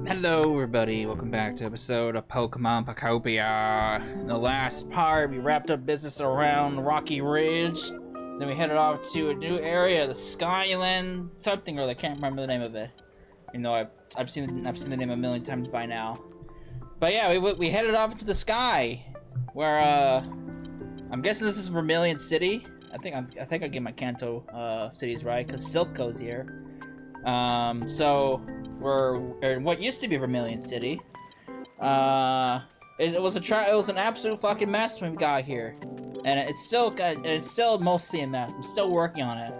Hello everybody, welcome back to episode of Pokemon Pokopia. In the last part, we wrapped up business around Rocky Ridge. Then we headed off to a new area, the Skyland something, or I can't remember the name of it. You know, I've seen the name a million times by now. But yeah, we headed off into the sky, where I'm guessing this is Vermilion City. I think I get my Kanto cities right, because Silph goes here. So we're in what used to be Vermilion City. It was an absolute fucking mess when we got here, and it's still mostly a mess. I'm still working on it,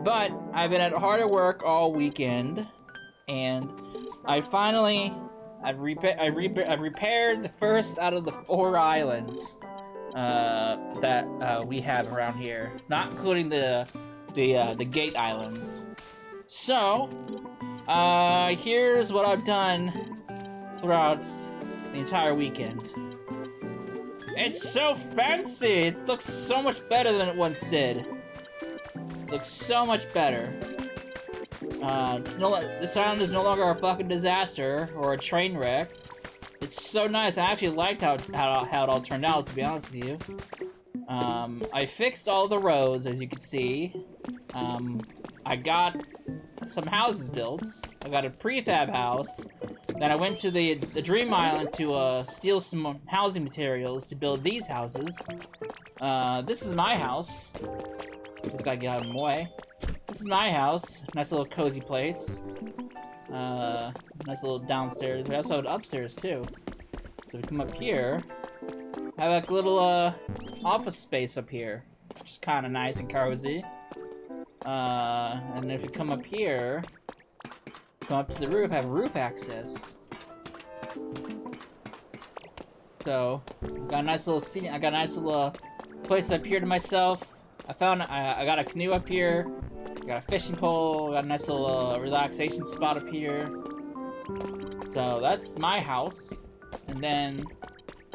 but I've been at hard at work all weekend, and I've repaired the first out of the 4 islands that we have around here, not including the gate islands. So, here's what I've done throughout the entire weekend. It's so fancy! It looks so much better than it once did. It looks so much better. This island is no longer a fucking disaster or a train wreck. It's so nice. I actually liked how it all turned out, to be honest with you. I fixed all the roads, as you can see. I got some houses built. I got a prefab house. Then I went to the Dream Island to steal some housing materials to build these houses. This is my house. Just gotta get out of my way. This is my house. Nice little cozy place. Nice little downstairs. We also have an upstairs too. So we come up here. I have like a little office space up here, which is kind of nice and cozy. And if you come up here, come up to the roof, have roof access. So, I got a nice little place up here to myself. I got a canoe up here. I got a fishing pole. I got a nice little relaxation spot up here. So that's my house. And then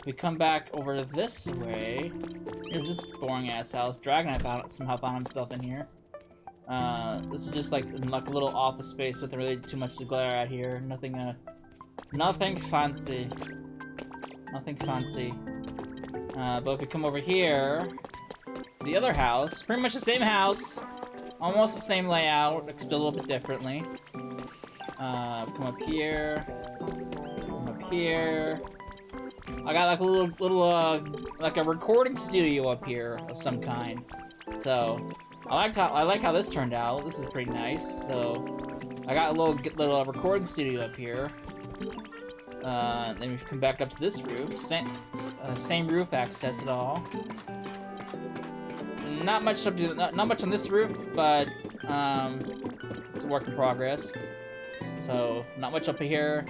we come back over this way. Here's this boring ass house. Dragonite somehow found himself in here. This is just like a little office space, nothing really too much to glare at here. Nothing fancy. Nothing fancy. But if we come over here, the other house, pretty much the same house, almost the same layout, except a little bit differently. Come up here. Come up here. I got like a little like a recording studio up here of some kind. So I like how this turned out. This is pretty nice. So I got a little recording studio up here. Then we come back up to this roof. Same roof access at all. Not much on this roof, but it's a work in progress. So not much up here.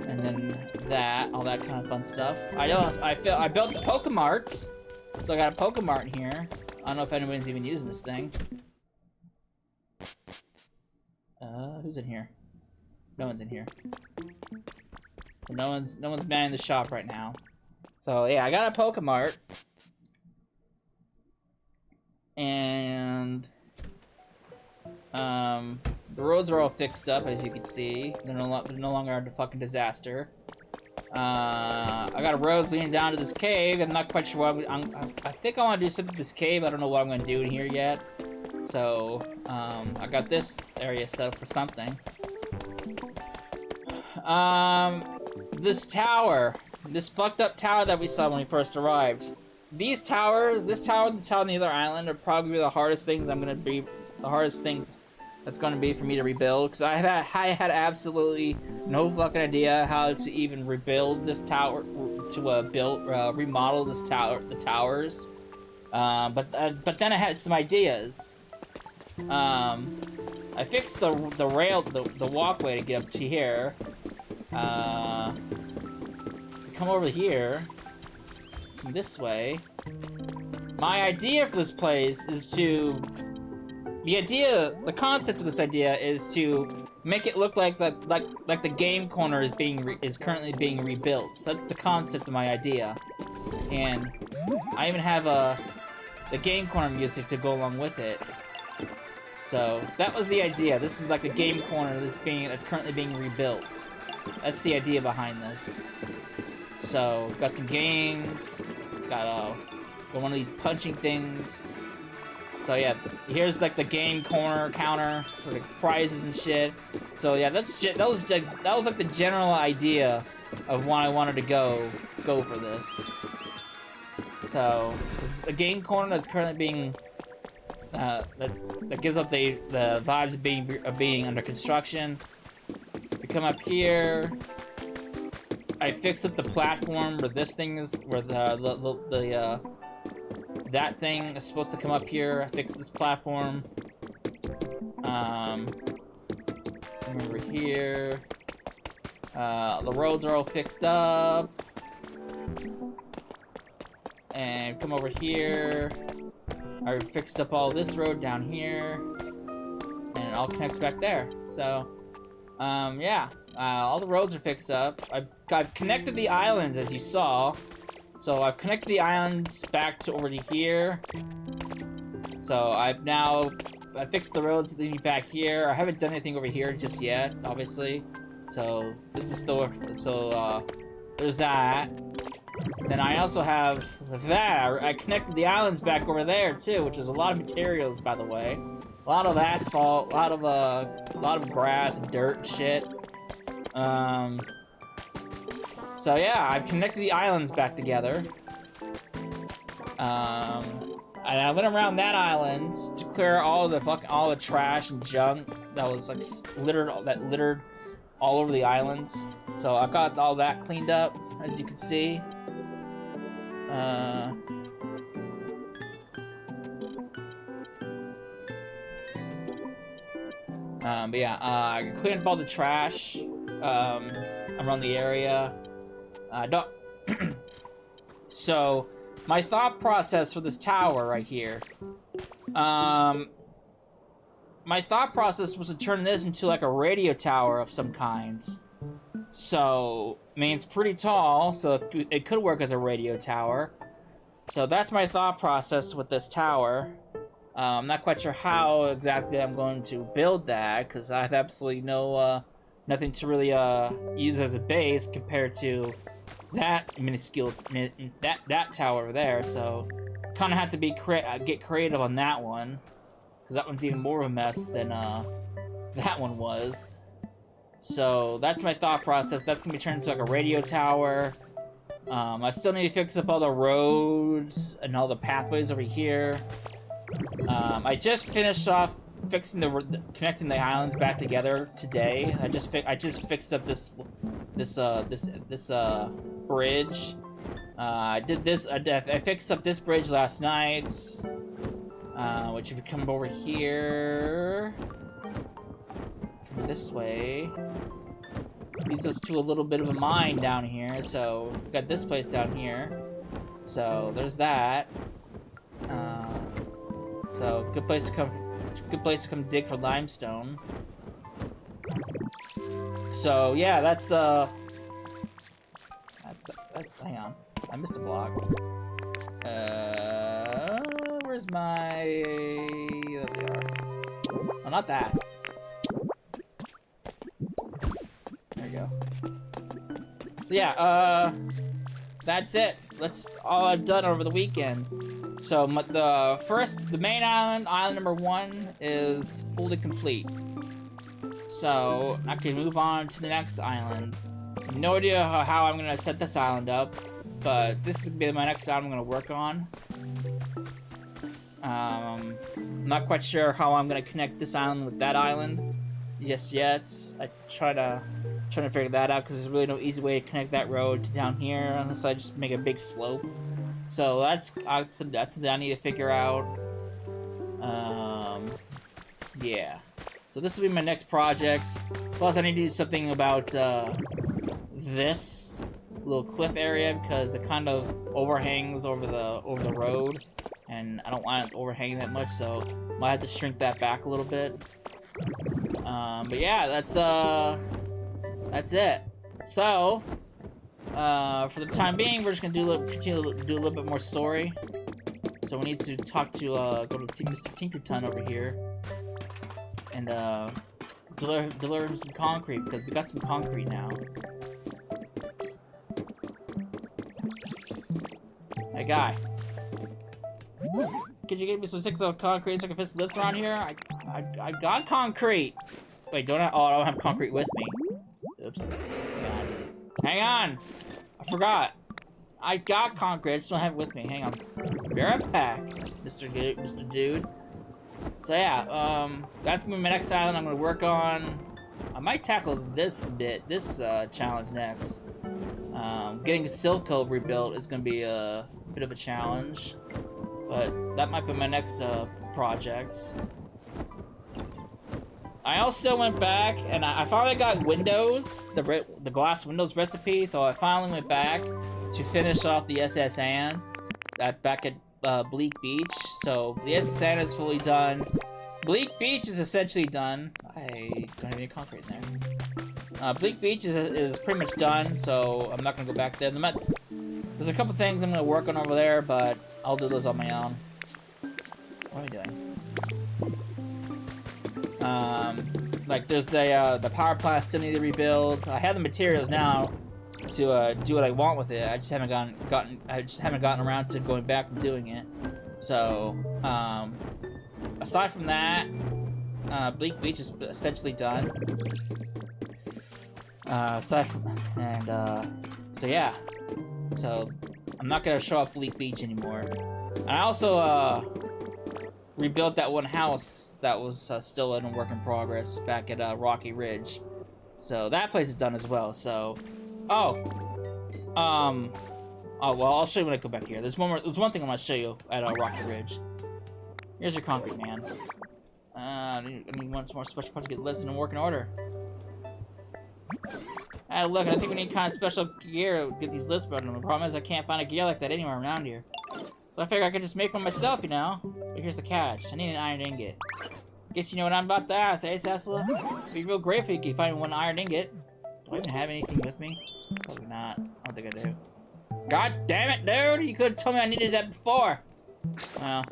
And then all that kind of fun stuff. I built the Pokemart, so I got a Pokemart in here. I don't know if anyone's even using this thing. Who's in here? No one's in here. No one's manning the shop right now. So yeah, I got a Pokemart. And the roads are all fixed up, as you can see. They're no longer a fucking disaster. I got roads leading down to this cave. I'm not quite sure what I think I want to do something to this cave. I don't know what I'm going to do in here yet. So, I got this area set up for something. This tower. This fucked up tower that we saw when we first arrived. These towers, this tower and the tower on the other island are probably the hardest things that's going to be for me to rebuild, because I had absolutely no fucking idea how to even rebuild this tower, to remodel this tower, the towers. But then I had some ideas. I fixed the rail, the walkway to get up to here. To come over here, this way. My idea for this place is to. The concept of this idea is to make it look like the game corner is currently being rebuilt. So that's the concept of my idea, and I even have the game corner music to go along with it. So that was the idea. This is like a game corner that's currently being rebuilt. That's the idea behind this. So, got some games. Got one of these punching things. So yeah, here's like the game corner counter for the prizes and shit. So yeah, that was like the general idea of why I wanted to go for this. So the game corner that's currently being that gives up the vibes of being under construction. We come up here. I fixed up the platform where this thing is, where that thing is supposed to come up here. I fixed this platform. Come over here. The roads are all fixed up. And come over here. I fixed up all this road down here. And it all connects back there. So, yeah. All the roads are fixed up. I've connected the islands, as you saw. So I've connected the islands back to over to here. So I fixed the roads leading back here. I haven't done anything over here just yet, obviously. So this is still, there's that. Then I also have that. I connected the islands back over there too, which is a lot of materials, by the way. A lot of asphalt, a lot of grass and dirt and shit. So yeah, I've connected the islands back together. And I went around that island to clear all the trash and junk that was like littered all over the islands. So I got all that cleaned up, as you can see. But yeah, I cleaned up all the trash around the area. So, my thought process for this tower right here. My thought process was to turn this into like a radio tower of some kind. So, I mean, it's pretty tall, so it could work as a radio tower. So that's my thought process with this tower. I'm not quite sure how exactly I'm going to build that, because I have absolutely nothing to really use as a base compared to that minuscule that tower over there. So kind of have to get creative on that one, because that one's even more of a mess than that one was. So that's my thought process. That's gonna be turned into like a radio tower. I still need to fix up all the roads and all the pathways over here. I just finished off fixing connecting the islands back together today. I just fixed up this bridge. I fixed up this bridge last night. Which if you come over here, come this way, leads us to a little bit of a mine down here. So we got this place down here. So there's that. So good place to come dig for limestone. So yeah, that's hang on. I missed a block. Where's my there we are. Oh, not that. There you go. So yeah, that's it. That's all I've done over the weekend. So the main island number 1 is fully complete. So I can move on to the next island. No idea how I'm gonna set this island up, but this is gonna be my next island I'm gonna work on. I'm not quite sure how I'm gonna connect this island with that island just yet. I trying to figure that out, because there's really no easy way to connect that road to down here unless I just make a big slope. So that's something I need to figure out. Yeah. So this will be my next project. Plus, I need to do something about this little cliff area, because it kind of overhangs over the road, and I don't want it overhanging that much, so I might have to shrink that back a little bit. But yeah, that's it. So, for the time being, we're just gonna continue to do a little bit more story. So we need to talk to go to Mr. Tinkerton over here, and deliver him some concrete, because we got some concrete now. Hey, guy. Could you give me some 6 of concrete so I can fix lifts around here? I got concrete! Wait, don't I? Oh, I don't have concrete with me. Oops. Hang on! I forgot. I got concrete, I just don't have it with me. Hang on. Be right back, Mr. Dude. So yeah, that's gonna be my next island I'm gonna work on. I might tackle this challenge next. Getting Silph Cove rebuilt is gonna be a bit of a challenge, but that might be my next project. I also went back and I finally got windows, the glass windows recipe. So I finally went back to finish off the SS Anne back at Bleak Beach. So the SS Anne is fully done. Bleak Beach is essentially done. I don't have any concrete in there. Bleak Beach is pretty much done, so I'm not gonna go back there. There's a couple things I'm gonna work on over there, but I'll do those on my own. What am I doing? Like there's the power plant still need to rebuild. I have the materials now to do what I want with it. I just haven't gotten around to going back and doing it. So aside from that, Bleak Beach is essentially done. So yeah. So I'm not gonna show off Bleak Beach anymore. I also rebuilt that one house that was still in a work in progress back at Rocky Ridge. So that place is done as well. So, oh well, I'll show you when I go back here. There's one thing I want to show you at Rocky Ridge. Here's your concrete, man. I need one more special part to get lifts in working order. Look, I think we need kind of special gear to get these lifts built. The problem is I can't find a gear like that anywhere around here. So I figured I could just make one myself, you know? But here's the catch. I need an iron ingot. Guess you know what I'm about to ask, eh, Cecily? I'd be real grateful if you could find one iron ingot. Do I even have anything with me? Probably not. I don't think I do. God damn it, dude! You could have told me I needed that before! Well,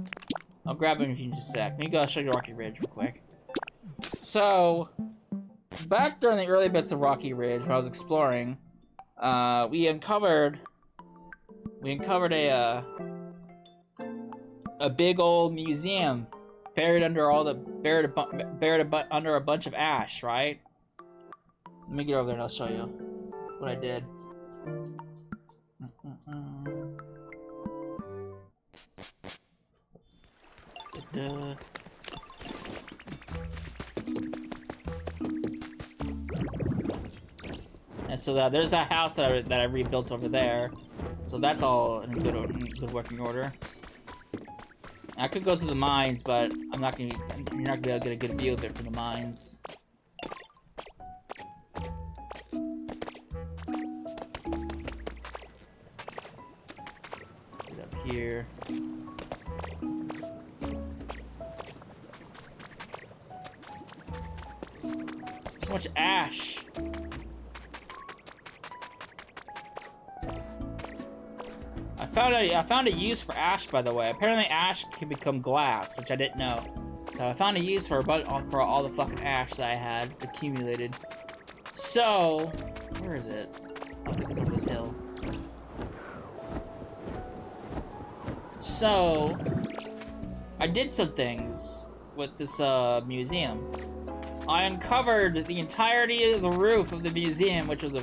I'll grab it in just a sec. Let me go show you Rocky Ridge real quick. So, back during the early bits of Rocky Ridge, when I was exploring, we uncovered a big old museum buried under under a bunch of ash, right? Let me get over there and I'll show you what I did. And so there's that house that I rebuilt over there. So that's all in good working order. I could go to the mines, but you're not gonna be able to get a good view of it from the mines. Get up here. So much ash. I found a use for ash, by the way. Apparently ash can become glass, which I didn't know. So I found a use for all the fucking ash that I had accumulated. So, where is it? I think it's over this hill. So, I did some things with this museum. I uncovered the entirety of the roof of the museum, which was a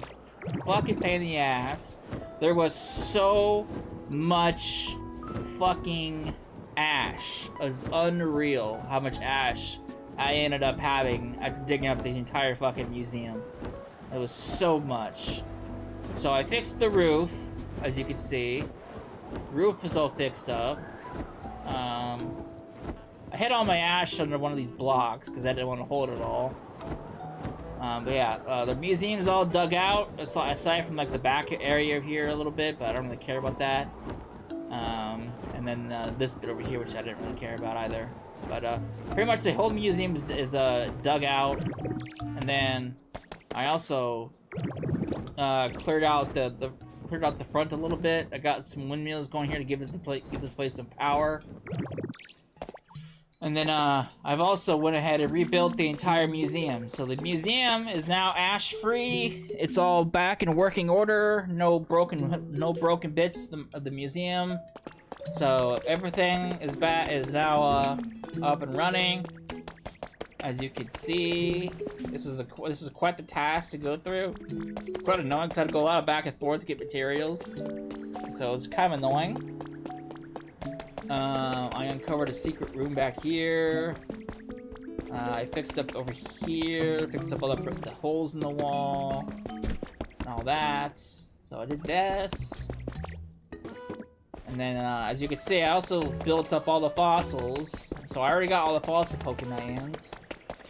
fucking pain in the ass. There was so much fucking ash. It was unreal how much ash I ended up having after digging up the entire fucking museum. It was so much. So I fixed the roof, as you can see. Roof is all fixed up. I hid all my ash under one of these blocks because I didn't want to hold it all. But yeah, the museum's all dug out, aside from like the back area here a little bit, but I don't really care about that. And then this bit over here, which I didn't really care about either. But pretty much the whole museum is dug out, and then I also cleared out the front a little bit. I got some windmills going here to give this place some power. And then I've also went ahead and rebuilt the entire museum. So the museum is now ash-free. It's all back in working order. No broken bits of the museum. So everything is now up and running. As you can see, this is quite the task to go through. Quite annoying because I had to go a lot of back and forth to get materials. So it's kind of annoying. I uncovered a secret room back here. I fixed up over here, fixed up all the holes in the wall, and all that. So I did this. And then, as you can see, I also built up all the fossils. So I already got all the fossil Pokemons.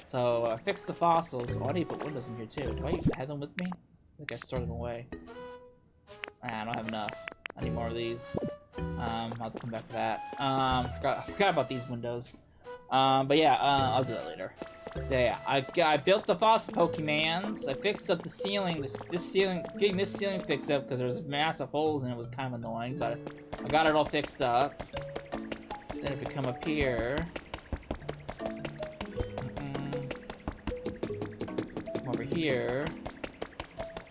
So I fixed the fossils. Oh, I need to put windows in here too. Do I even have them with me? I think I stored them away. I don't have enough. I need more of these. I'll have to come back to that. Forgot about these windows. But yeah, I'll do that later. Yeah, I built the fossil Pokemons. I fixed up the ceiling. This ceiling, getting this ceiling fixed up because there's massive holes and it was kind of annoying. But I got it all fixed up. Then if we come up here, come over here.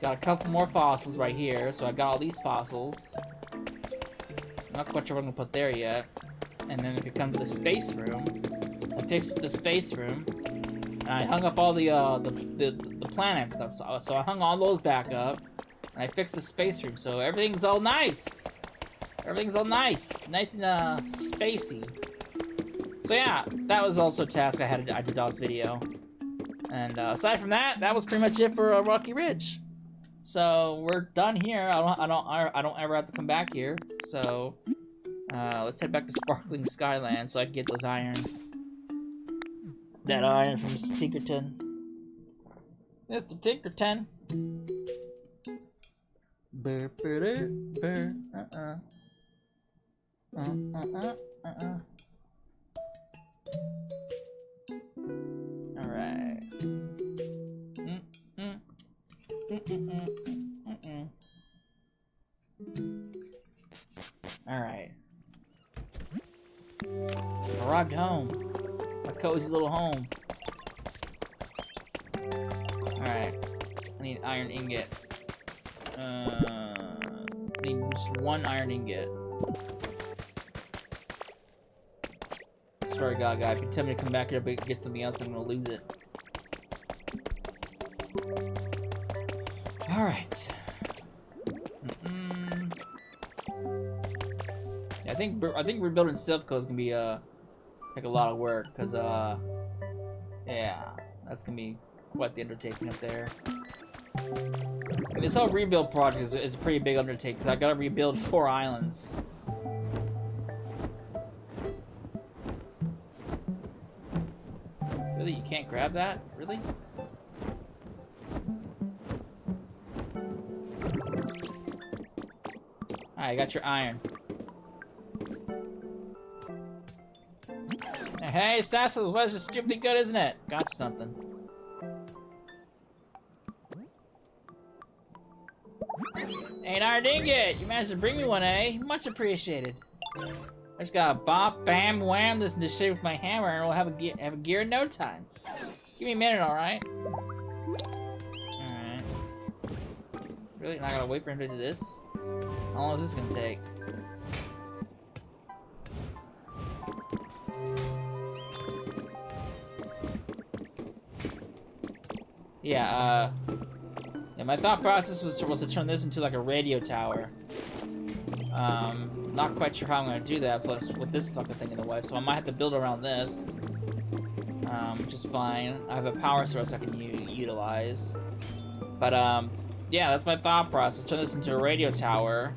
Got a couple more fossils right here. So I got all these fossils. Not quite sure what I'm gonna put there yet. And then if you come to the space room, I fixed the space room. And I hung up all the planet stuff. So I hung all those back up. And I fixed the space room. So everything's all nice. Everything's all nice. Nice and spacey. So yeah, that was also a task I did off video. And aside from that, that was pretty much it for Rocky Ridge. So we're done here. I don't ever have to come back here. So let's head back to Sparkling Skyland so I can get those iron. That iron from Mr. Tinkerton. Mr. Tinkerton. Burr, burr, burr, Alright. Alright. I arrived home. My cozy little home. Alright. I need iron ingot. I need just one iron ingot. Sorry, God, guy. If you tell me to come back here but get something else, I'm gonna lose it. Alright. Yeah, I think rebuilding Silph is gonna be like a lot of work, cause yeah, that's gonna be quite the undertaking up there. And this whole rebuild project is a pretty big undertaking, cause I gotta rebuild 4 islands. Really, you can't grab that? Really? Alright, I got your iron. Hey, Sassel, what is this stupidly good, isn't it? Got something. Hey, an iron ingot! You managed to bring me one, eh? Much appreciated. I just gotta bop, bam, wham this into shape with my hammer and we'll have a gear in no time. Give me a minute, alright? Alright. Really? Not gonna wait for him to do this? How long is this gonna take? Yeah, my thought process was to turn this into like a radio tower. Not quite sure how I'm gonna do that, plus with this fucking thing in the way, so I might have to build around this. Which is fine. I have a power source I can utilize. But, yeah, that's my thought process. Turn this into a radio tower.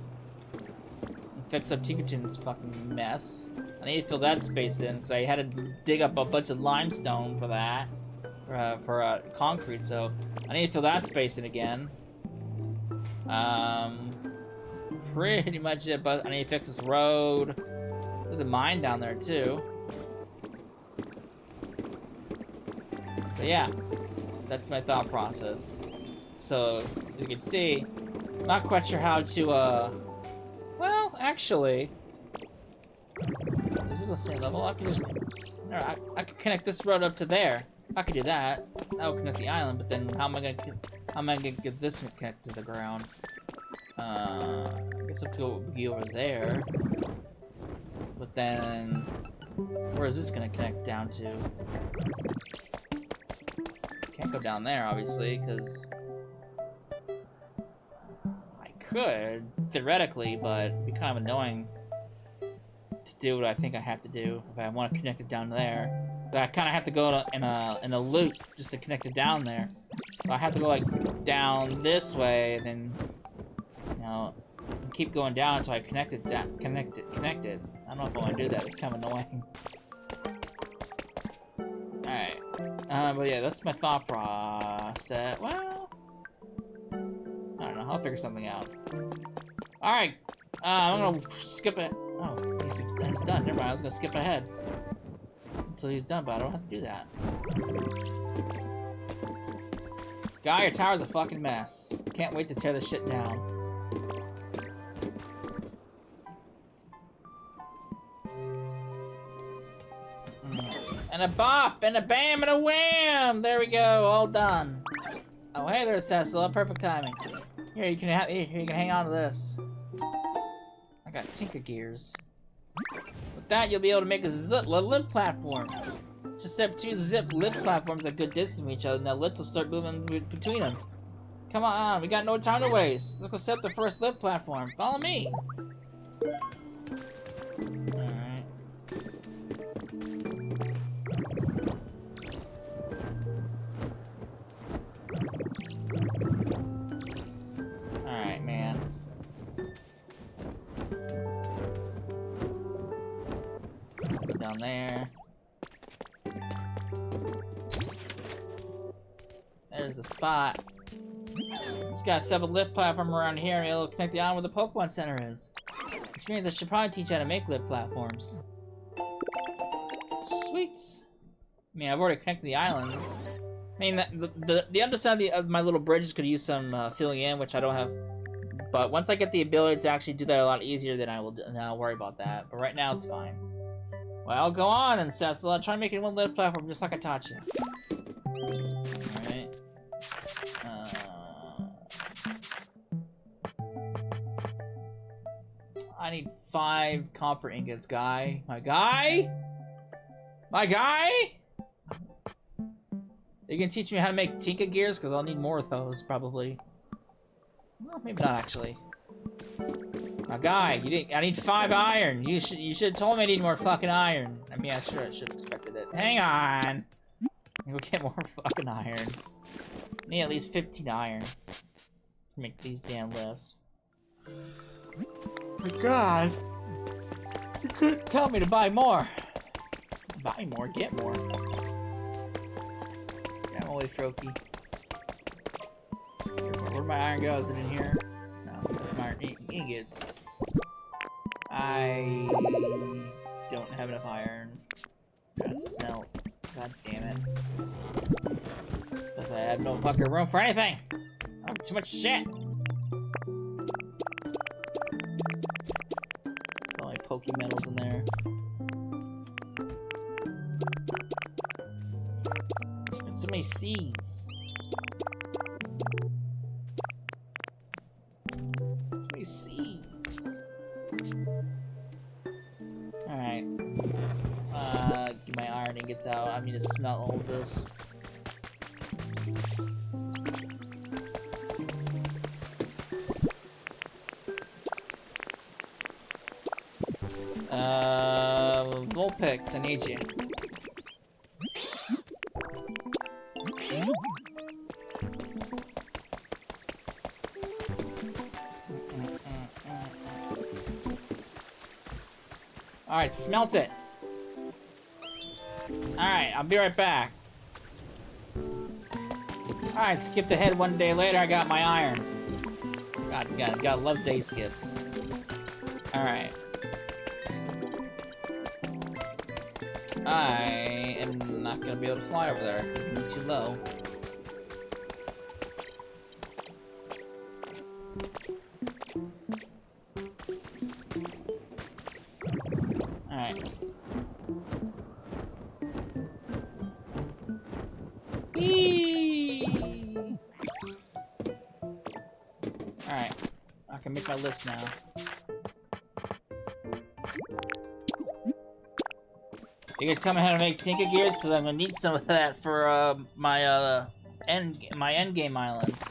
And fix up Tinkerton's fucking mess. I need to fill that space in, because I had to dig up a bunch of limestone for that. For concrete, so I need to fill that space in again. Pretty much it, but I need to fix this road. There's a mine down there, too. But yeah, that's my thought process. So, as you can see, not quite sure how to, well, actually, is it the same level? I can just Alright, I could connect this road up to there. I could do that. That would connect the island, but then how am I gonna get this connected to the ground? I guess I have to go be over there. But then, where is this gonna connect down to? Can't go down there, obviously, because I could theoretically, but it'd be kind of annoying to do what I think I have to do if I want to connect it down there. So I kind of have to go in a loop just to connect it down there. So I have to go like down this way, and then keep going down until I connect it. I don't know if I want to do that. It's kind of annoying. All right, but yeah, that's my thought process. Well, I don't know. I'll figure something out. All right, I'm gonna skip it. Oh, he's done. Never mind. I was gonna skip ahead until he's done, but I don't have to do that. Guy, your tower's a fucking mess. Can't wait to tear this shit down. And a bop, and a bam, and a wham! There we go, all done. Oh, hey there, Cecil. Perfect timing. Here, you can hang on to this. I got Tinker Gears. With that, you'll be able to make a lift platform. Just set 2 zip lift platforms at good distance from each other, and the lift will start moving between them. Come on, we got no time to waste. Let's go set up the first lift platform. Follow me. Alright. Alright, man. Go down there. There's the spot. Just gotta set up a lift platform around here and it'll connect the island where the Pokemon Center is. Which means I should probably teach you how to make lift platforms. Sweets. I mean, I've already connected the islands. I mean, the underside of my little bridges could use some filling in, which I don't have. But once I get the ability to actually do that a lot easier, then I'll worry about that. But right now, it's fine. Well, go on and Cecil. I'll try to make it one lift platform just like I taught you. Alright. I need 5 copper ingots, guy. My guy? My guy? You can teach me how to make Tinka Gears? Because I'll need more of those, probably. Well, maybe not, actually. My guy, I need 5 iron. You should have told me I need more fucking iron. I mean, I should have expected it. Hang on. Go get more fucking iron. I need at least 15 iron to make these damn lifts. My God. You couldn't tell me to buy more. Buy more, get more. Yeah, I'm only Froakie. Where'd my iron go? Is it in here? No, that's my iron ingots. I don't have enough iron. Gotta smelt. God damn it. Because I have no fucking room for anything. I have too much shit. All my Pokemetals in there. And so many seeds. So many seeds. Alright. Get my iron ingots out. I need to smelt all of this. Vulpix, I need you. Alright, smelt it. Alright, I'll be right back. Alright, skipped ahead one day later, I got my iron. God, gotta love day skips. Alright. I am not gonna be able to fly over there. I'm too low. Alright. Alright. I can make my list now. You can tell me how to make Tinker Gears because I'm gonna need some of that for my end game islands.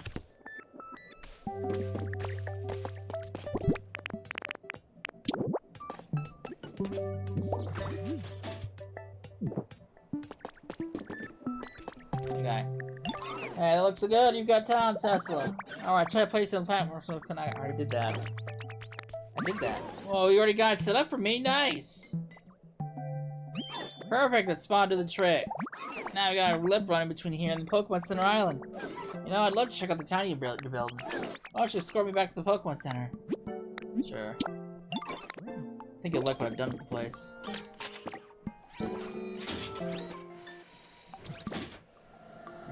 Okay. Hey, that looks so good. You've got talent, Tesla. Alright, try to play some platforms. So I already did that. I did that. Whoa, you already got it set up for me? Nice. Perfect, let's spawn to the trick. Now we got a lip running between here and the Pokemon Center Island. You know, I'd love to check out the town you're building. Why don't you escort me back to the Pokemon Center? Sure. I think you'll like what I've done with the place.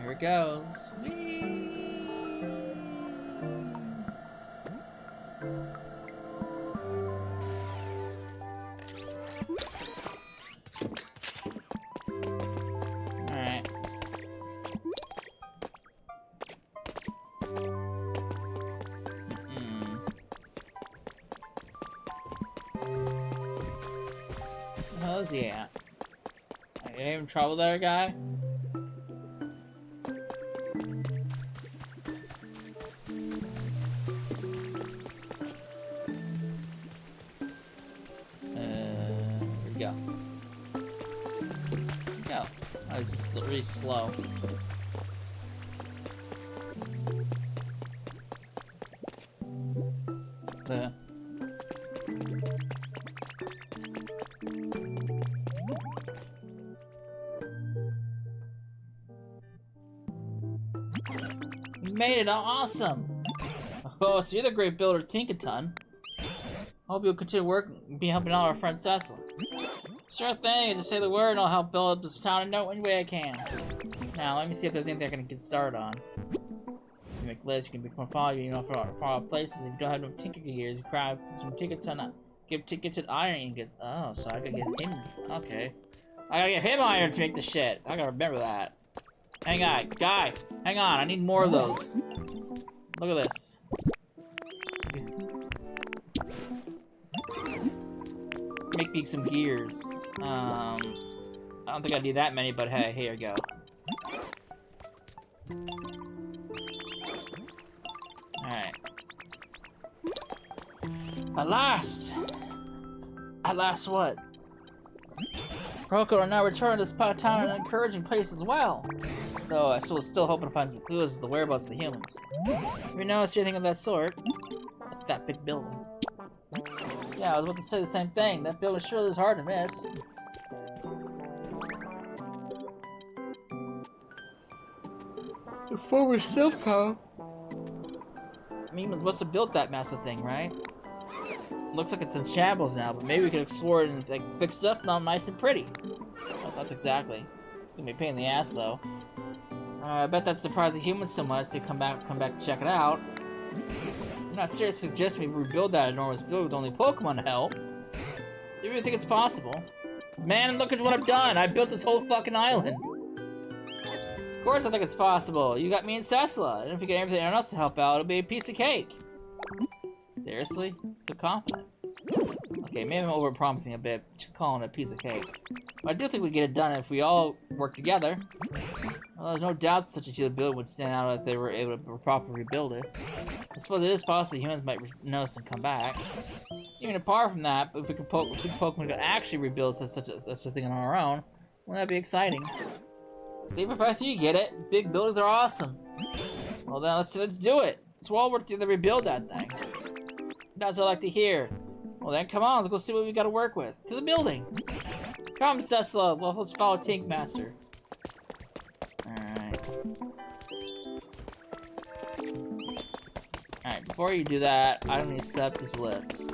Here it goes. Whee! Alright. How's he at? Are you having trouble there, guy? It's just really slow. You made it! Awesome! Oh, so you're the great builder, Tinkaton. I hope you'll continue working and be helping out our friend Cecil. Sure thing, just say the word and I'll help build up this town in any way I can. Now, let me see if there's anything I can get started on. You make lists, you can become follow you know, for far off places. If you don't have no Tinker Gears, you grab some Tinkaton, give Tinkaton iron ingots. Oh, so I gotta get him. Okay. I gotta give him iron to make the shit. I gotta remember that. Hang on, guy, hang on, I need more of those. Look at this. Make me some gears. I don't think I need that many, but hey, here you go. Alright. At last! At last what? Rocco are now returning to this part of town in an encouraging place as well. Though I still hoping to find some clues to the whereabouts of the humans. Have you noticed anything of that sort? That big building. Yeah, I was about to say the same thing. That building surely is hard to miss. The former Silph car. I mean, must have built that massive thing, right? Looks like it's in shambles now, but maybe we could explore it and like fix stuff now nice and pretty. Well, not exactly. It's gonna be a pain in the ass though. I bet that surprised the humans so much they come back to check it out. I'm not seriously suggesting we rebuild that enormous building with only Pokemon to help. Do you really think it's possible? Man, look at what I've done! I built this whole fucking island! Of course I think it's possible. You got me and Cecila, and if you get everything else to help out, it'll be a piece of cake. Seriously? So confident. Okay, maybe I'm over-promising a bit, calling it a piece of cake. But I do think we get it done if we all work together. Well, there's no doubt such a huge building would stand out if they were able to properly rebuild it. I suppose it is possible humans might notice and come back. Even apart from that, if we could Pokemon could actually rebuild such a thing on our own, wouldn't that be exciting? See, Professor, you get it. Big buildings are awesome. Well then, let's do it. Let's all work together to rebuild that thing. That's what I like to hear. Well then, come on, let's go see what we got to work with. To the building. Come, Cecila. Well, let's follow Tink Master. Alright. Alright, before you do that, I don't need to set up these lists.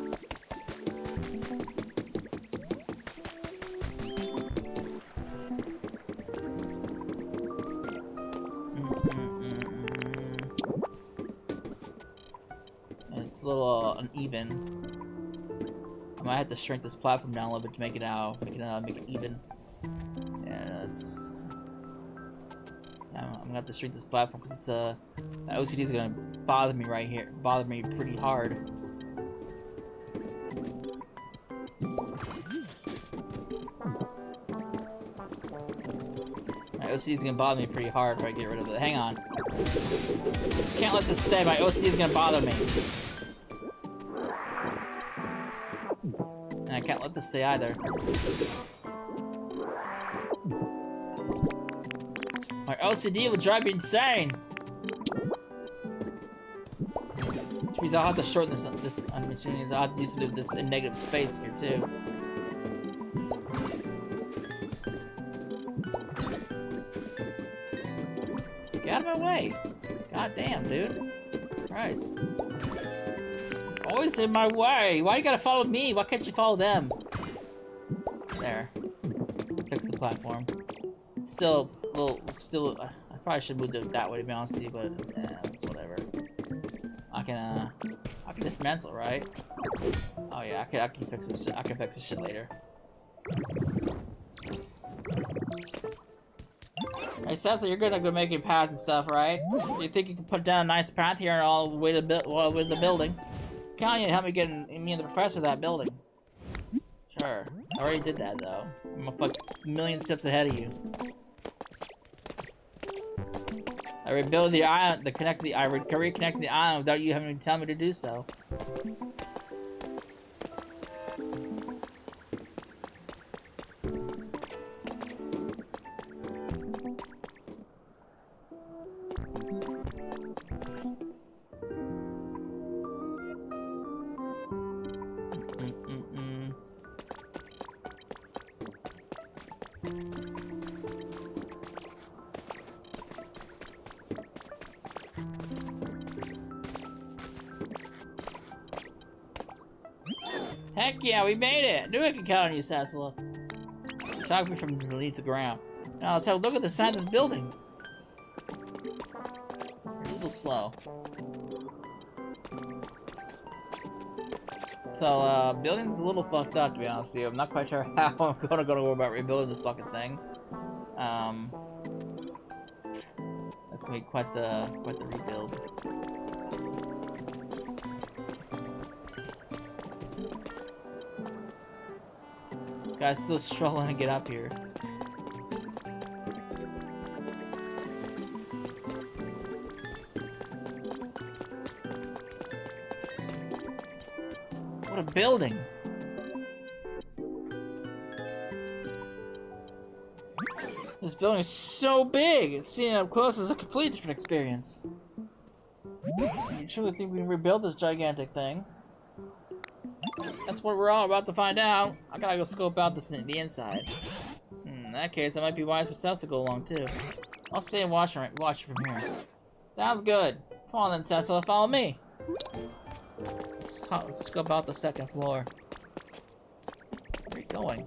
It's a little uneven. I might have to shrink this platform down a little bit to make it even. Yeah, that's. I'm gonna have to shrink this platform because it's OCD is gonna bother me right here. Bother me pretty hard. My OCD is gonna bother me pretty hard if I get rid of it. Hang on. Can't let this stay. My OCD is gonna bother me. And I can't let this stay either. My OCD will drive me insane. Which means I'll have to shorten this animation. I'll have to use this in negative space here too. Get out of my way. God damn, dude. Christ. Always in my way. Why you gotta follow me? Why can't you follow them? There. Fix the platform. Still, I probably should move it that way to be honest with you, but it's whatever. I can dismantle, right? Oh yeah, I can fix this. I can fix this shit later. Hey, Cecil, you're gonna go making paths and stuff, right? You think you can put down a nice path here and all the way to the building? Count on you to help me get me and the professor that building. Sure. I already did that though. I'm a fuck million steps ahead of you. I rebuild the island, I reconnect the island without you having to tell me to do so. Heck yeah, we made it! I knew I could count on you, Cecil. Talk me from beneath the ground. Now let's have a look at the side of this building. You're a little slow. So, building's a little fucked up, to be honest with you. I'm not quite sure how I'm gonna go about rebuilding this fucking thing. That's gonna be quite the rebuild. This guy's still struggling to get up here. What a building! This building is so big! Seeing it up close is a completely different experience. You truly think we can rebuild this gigantic thing? That's what we're all about to find out. I gotta go scope out the inside. In that case, I might be wise for Cecil to go along too. I'll stay and watch from here. Sounds good. Come on then, Cecil, follow me. Let's scope out the second floor. Where are you going?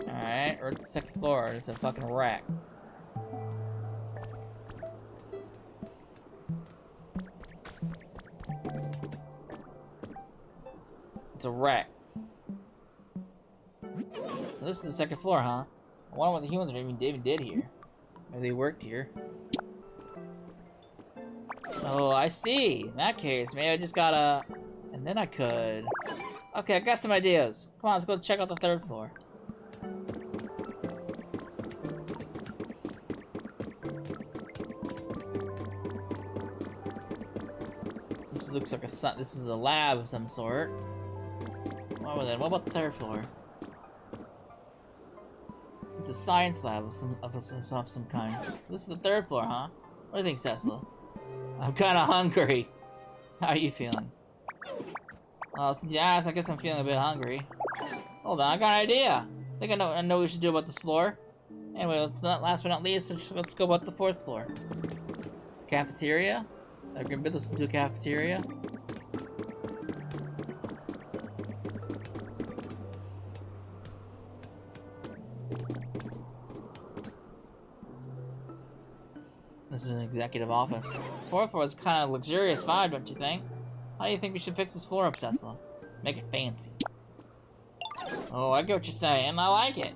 Alright, we're at the second floor. It's a fucking rack. It's a rack. This is the second floor, huh? I wonder what the humans even did here. Maybe they worked here. Oh, I see. In that case, maybe I just gotta... And then I could... Okay, I got some ideas. Come on, let's go check out the third floor. This looks like a... This is a lab of some sort. What about the third floor? It's a science lab of some kind. This is the third floor, huh? What do you think, Cecil? I'm kinda hungry. How are you feeling? Well, since you asked, I guess I'm feeling a bit hungry. Hold on, I got an idea. I think I know what we should do about this floor. Anyway, last but not least, let's go about the fourth floor. Cafeteria? I can build us into a cafeteria. This isn't executive office. Fourth floor is kind of luxurious vibe, don't you think? How do you think we should fix this floor up, Tesla? Make it fancy. Oh, I get what you're saying. I like it.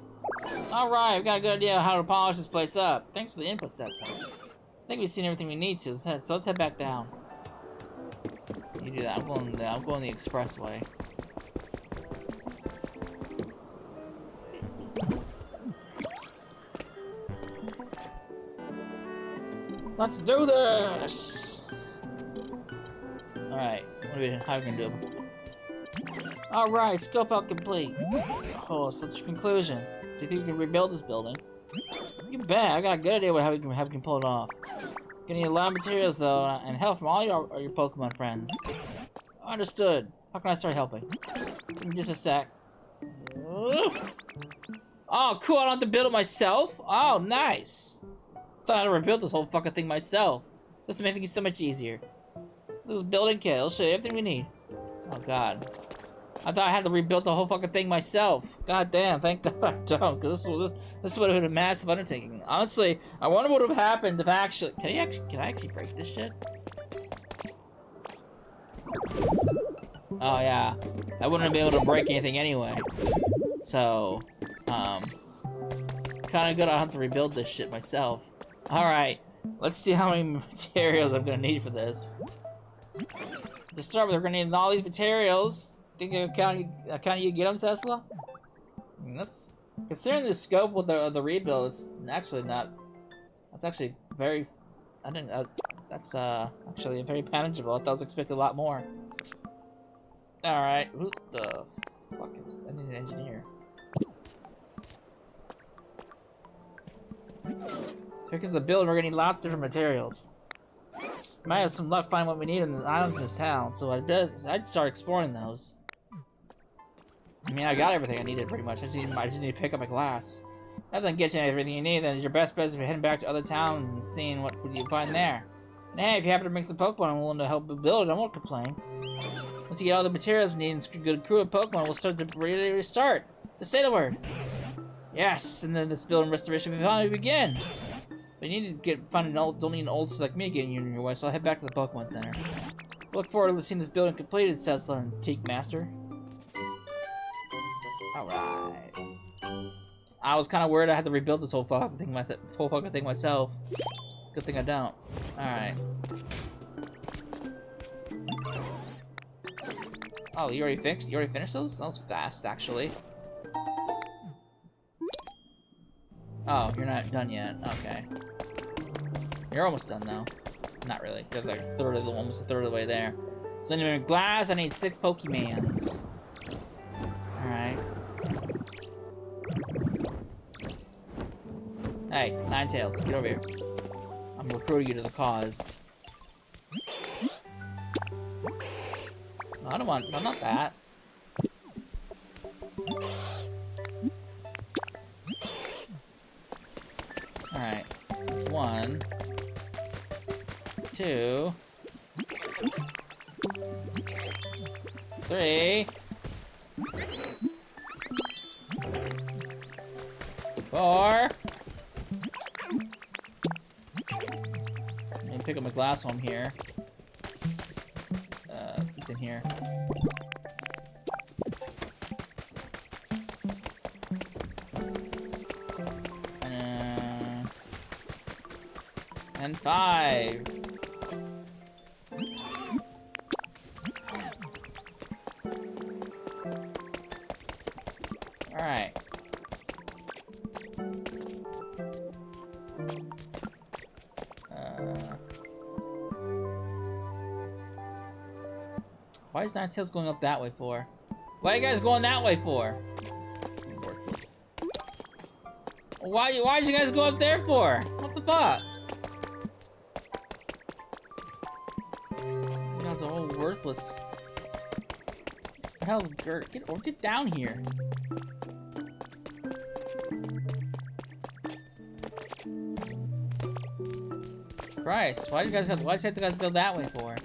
Alright, we've got a good idea of how to polish this place up. Thanks for the input, Tesla. I think we've seen everything we need to. So let's head back down. You do that. I'm going the expressway. Let's do this! Alright, how are we gonna do it? Alright, scope out complete. Oh, so what's your conclusion? Do you think we can rebuild this building? You bet, I got a good idea how we can pull it off. Gonna need a lot of materials though, and help from all your Pokemon friends. Understood. How can I start helping? Give me just a sec. Oh, cool, I don't have to build it myself? Oh, nice! I thought I had to rebuild this whole fucking thing myself. This will make things so much easier. This building kit, it'll show you everything we need. Oh god. I thought I had to rebuild the whole fucking thing myself. God damn, thank god I don't, because this would have been a massive undertaking. Honestly, I wonder what would have happened if actually... Can I actually break this shit? Oh yeah. I wouldn't have been able to break anything anyway. So, kinda good I have to rebuild this shit myself. Alright, let's see how many materials I'm gonna need for this. To start with, we're gonna need all these materials. Think of how you get them, Tesla? I mean, considering the scope of the rebuild, it's actually not. That's actually very. I didn't. That's actually very manageable. I thought I was expecting a lot more. All right, who the fuck is? I need an engineer. Because the build, we're gonna need lots of different materials. Might have some luck finding what we need in the islands in this town, so I'd start exploring those. I mean, I got everything I needed pretty much. I just need to pick up my glass. Other than getting everything you need, then your best bet is heading back to other towns and seeing what you find there. And hey, if you happen to bring some Pokemon and willing to help build it, I won't complain. Once you get all the materials we need and a good crew of Pokemon, we'll start to restart. Just say the word. Yes, and then this building restoration will finally begin. But you need to don't need an old like me getting you in your way, so I'll head back to the Pokemon Center. Look forward to seeing this building completed, Tesla and Teak Master. Alright. I was kind of worried I had to rebuild this whole fucking thing myself. Good thing I don't. Alright. Oh, you already finished those? That was fast, actually. Oh, you're not done yet. Okay. You're almost done, though. Not really. There's like almost a third of the way there. So I need glass, I need 6 Pokemans. Alright. Hey, Ninetales, get over here. I'm recruiting you to the cause. No, I don't want... No, not that. Alright. 1, 2, 3, 4. Let me pick up my glass home here. It's in here. And 5. All right. Why is Ninetales going up that way for? Why are you guys going that way for? Worthless. Why did you guys go up there for? What the fuck? You guys are all worthless. What the hell, Gert? Get down here. Christ, why did you guys go that way for?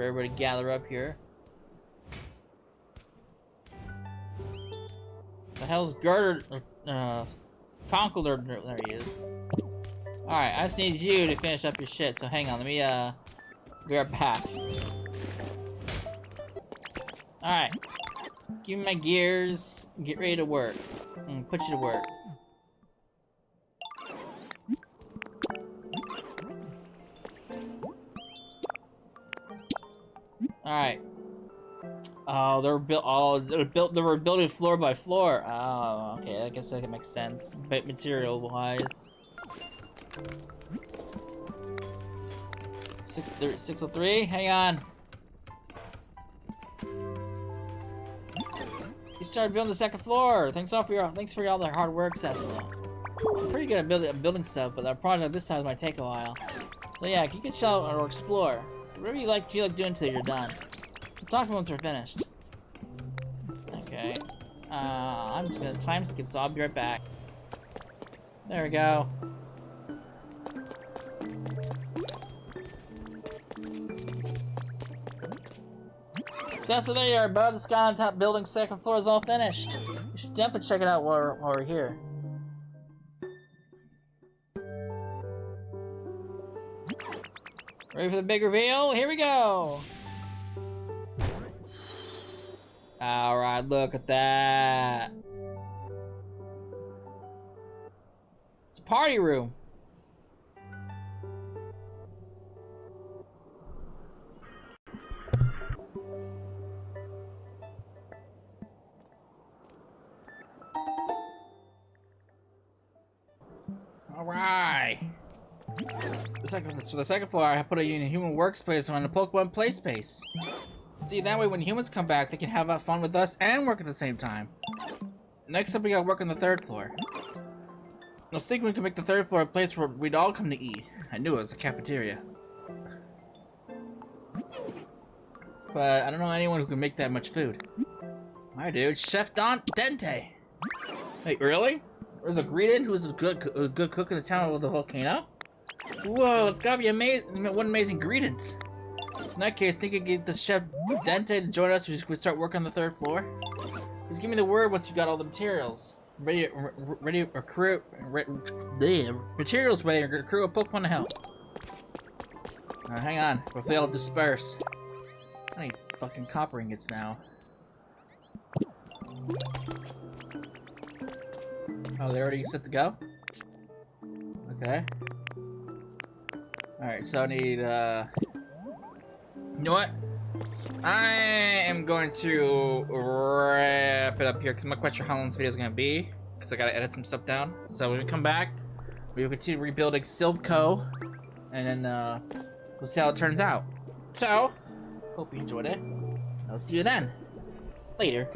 everybody to gather up here. The hell's Girder? Conqueror, there he is. Alright, I just need you to finish up your shit, so hang on, let me, be right back. Alright. Give me my gears, get ready to work. Put you to work. Alright. Oh, they were building floor by floor. Oh, okay, I guess that makes sense. But material-wise. 603, hang on. You started building the second floor. Thanks for all the hard work, Cecil. I'm pretty good at building stuff, but a project this size might take a while. So yeah, you can chill or explore. Whatever you feel like doing until you're done. We'll talk once we're finished. Okay. I'm just gonna time skip, so I'll be right back. There we go. So there you are, bud. The sky on top building second floor is all finished. You should definitely check it out while we're here. Ready for the big reveal? Here we go! Alright, look at that. It's a party room. Alright. So the second floor, I put a human workspace on a Pokemon play space. See, that way when humans come back, they can have fun with us and work at the same time. Next up, we gotta work on the third floor. I was thinking we could make the third floor a place where we'd all come to eat. I knew it was a cafeteria. But I don't know anyone who can make that much food. My dude, Chef Dente. Wait, really? There's a greeted who's a good cook in the town of the volcano? Whoa, it's gotta be one amazing greetings. In that case, think you could get the Chef Dente to join us if we start working on the third floor? Just give me the word once you've got all the materials. Materials ready to recruit a Pokemon to help. Hang on, we'll fail to disperse. I need fucking copper ingots now. Oh, they already set to go? Okay. Alright, so I need, you know what? I am going to wrap it up here, because I'm not quite sure how long this video is going to be, because I got to edit some stuff down. So when we come back, we will continue rebuilding Silph Co. And then, we'll see how it turns out. So, hope you enjoyed it. I'll see you then. Later.